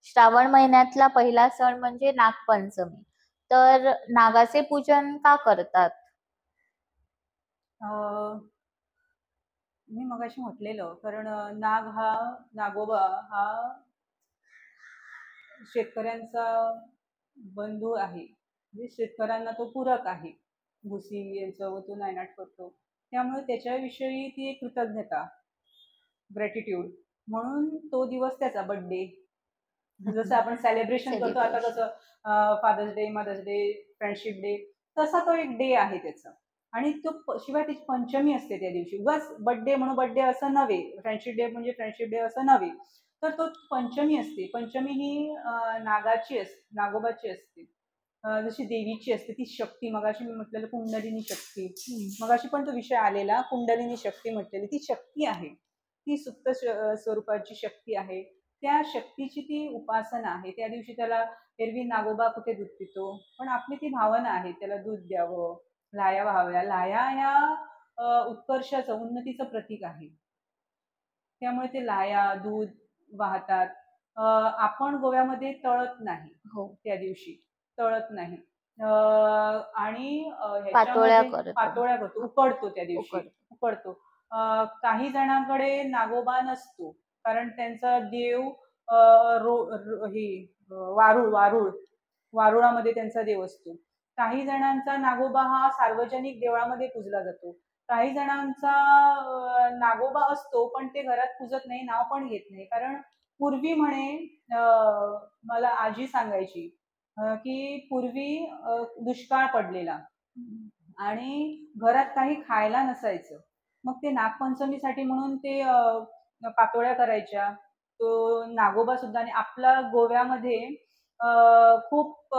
श्रावण महिन्यातला पहिला सण म्हणजे नागपंचमी. तर नागाचे पूजन का करतात? अ, मी मगाशी म्हटलेलं कारण नाग हा नागोबा हा शेतकऱ्यांचा बंधू आहे. म्हणजे शेतकऱ्यांना तो पूरक आहे. भुसी यांचं व तो नायनाट करतो. त्यामुळे त्याच्याविषयी ती एक कृतज्ञता, ग्रॅटिट्यूड म्हणून तो दिवस त्याचा बर्थडे. जसं आपण सेलिब्रेशन करतो आता सेलिब्रेशन. कसं father's day, mother's day, friendship day, तसा तो एक डे आहे त्याचा. आणि तो शिवाय त्याची पंचमी असते त्या दिवशी. उगाच बर्थडे म्हणून बर्थडे असं नव्हे, फ्रेंडशिप डे म्हणजे फ्रेंडशिप डे असं नव्हे. तर तो पंचमी असते. पंचमी ही नागाची असते, नागोबाची असते. जशी देवीची असते ती शक्ती, मगाशी मी म्हटलेलं कुंडलिनी शक्ती, मगाशी पण तो विषय आलेला, कुंडलिनी शक्ती म्हटलेली ती शक्ती आहे. ती सुप्त स्वरूपाची शक्ती आहे. त्या शक्तीची ती उपासना आहे. त्या दिवशी त्याला एरवी नागोबा कुठे दूध पितो, पण आपली ती भावना आहे त्याला दूध द्यावं, लाया व्हाव्या. लाया ह्या उत्कर्षाचं, उन्नतीचं प्रतीक आहे. त्यामुळे ते लाया, दूध वाहतात. आपण गोव्यामध्ये तळत नाही हो. त्या दिवशी, तळत नाही. आणि पातोळ्या ह्याच्यामध्ये करतो. पातोळ्या करतो, उकडतो त्या दिवशी, उकडतो. उकडतो. काही जणांकडे नागोबा नसतो, कारण त्यांचा देव ही वारुळ वारुळ वारुळामध्ये त्यांचा देव असतो. काही जणांचा नागोबा हा सार्वजनिक देवळामध्ये पूजला जातो. काही जणांचा नागोबा असतो, पण ते घरात पूजत नाही, नाव पण घेत नाही. कारण पूर्वी म्हणे, मला आजी सांगायची, की पूर्वी दुष्काळ पडलेला आणि घरात काही खायला नसायचं. मग ते नागपंचमीसाठी म्हणून ते पातोळ्या करायच्या. तो नागोबा सुद्धा. आणि आपल्या गोव्यामध्ये खूप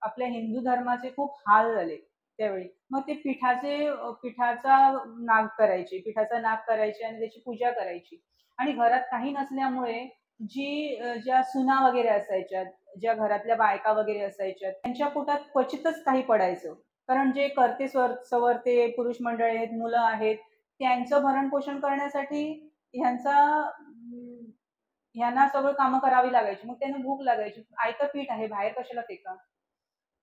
आपल्या हिंदू धर्माचे खूप हाल झाले त्यावेळी. मग ते पिठाचा नाग करायचे, पिठाचा नाग करायचे आणि त्याची पूजा करायची. आणि घरात काही नसल्यामुळे ज्या सुना वगैरे असायच्या, ज्या घरातल्या बायका वगैरे असायच्या, त्यांच्या पोटात क्वचितच काही पडायचं. कारण जे करते सवरते पुरुष मंडळी आहेत, मुलं आहेत, त्यांचं भरण पोषण करण्यासाठी ह्यांना सगळं कामं करावी लागायची. मग त्यांना भूक लागायची. आयतं पीठ आहे, बाहेर कशाला फेका.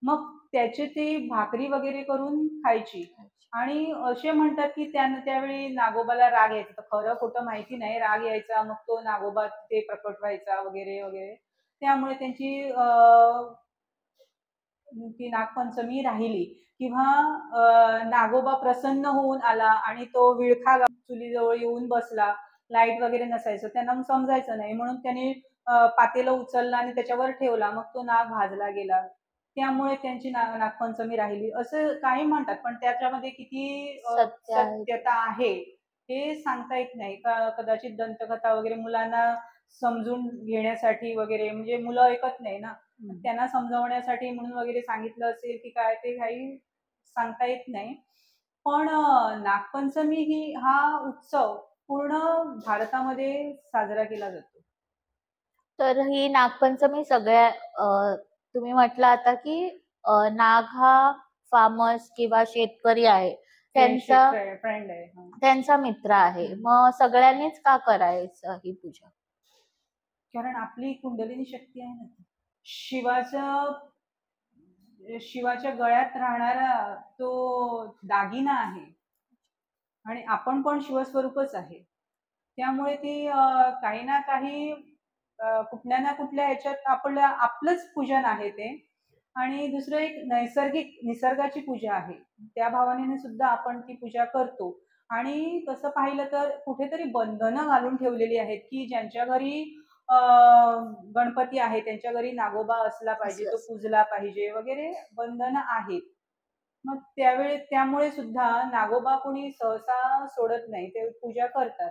मग त्याची ती भाकरी वगैरे करून खायची. आणि असे म्हणतात की त्यावेळी नागोबाला राग यायचा. तर खरं खोटं माहिती नाही, राग यायचा, मग तो नागोबा ते प्रकट व्हायचा वगैरे वगैरे. त्यामुळे त्यांची ती नागपंचमी राहिली. किंवा नागोबा प्रसन्न होऊन आला आणि तो विळखा चुलीजवळ येऊन बसला, लाईट वगैरे नसायचं, त्यांना मग समजायचं नाही, म्हणून त्यांनी पातेलं उचललं आणि त्याच्यावर ठेवला, मग तो नाग भाजला गेला. त्यामुळे त्यांची नागपंचमी राहिली असं काही म्हणतात. पण त्याच्यामध्ये किती सत्य आहे. सत्यता आहे हे सांगता येत नाही. कदाचित दंतकथा वगैरे मुलांना समजून घेण्यासाठी वगैरे, म्हणजे मुलं ऐकत नाही ना, त्यांना समजावण्यासाठी म्हणून वगैरे सांगितलं असेल की काय, ते काही सांगता येत नाही. पण नागपंचमी हा उत्सव पूर्ण भारतामध्ये साजरा केला जातो. तर ही नागपंचमी सगळ्या तुम्ही म्हटलं आता की नाग हा फार्मर्स किंवा शेतकरी आहे, त्यांचा फ्रेंड आहे. त्यांचा मित्र आहे. मग सगळ्यांनीच का करायचं ही पूजा? कारण आपली कुंडलिनी शक्ती आहे ना, शिवाच्या गळ्यात राहणारा तो दागिना आहे. आणि आपण पण शिवस्वरूपच आहे. त्यामुळे ती काही ना काही कुठल्या ना कुठल्या ह्याच्यात आपलंच पूजन आहे ते. आणि दुसरं एक नैसर्गिक निसर्गाची पूजा आहे. त्या भावनेने सुद्धा आपण ती पूजा करतो. आणि तसं पाहिलं तर कुठेतरी बंधनं घालून ठेवलेली आहेत, की ज्यांच्या घरी अ, गणपती आहे त्यांच्या घरी नागोबा असला पाहिजे, तो असलंच. पूजला पाहिजे वगैरे बंधनं आहेत. मग त्यामुळे सुद्धा नागोबा कोणी सहसा सोडत नाही, ते पूजा करतात.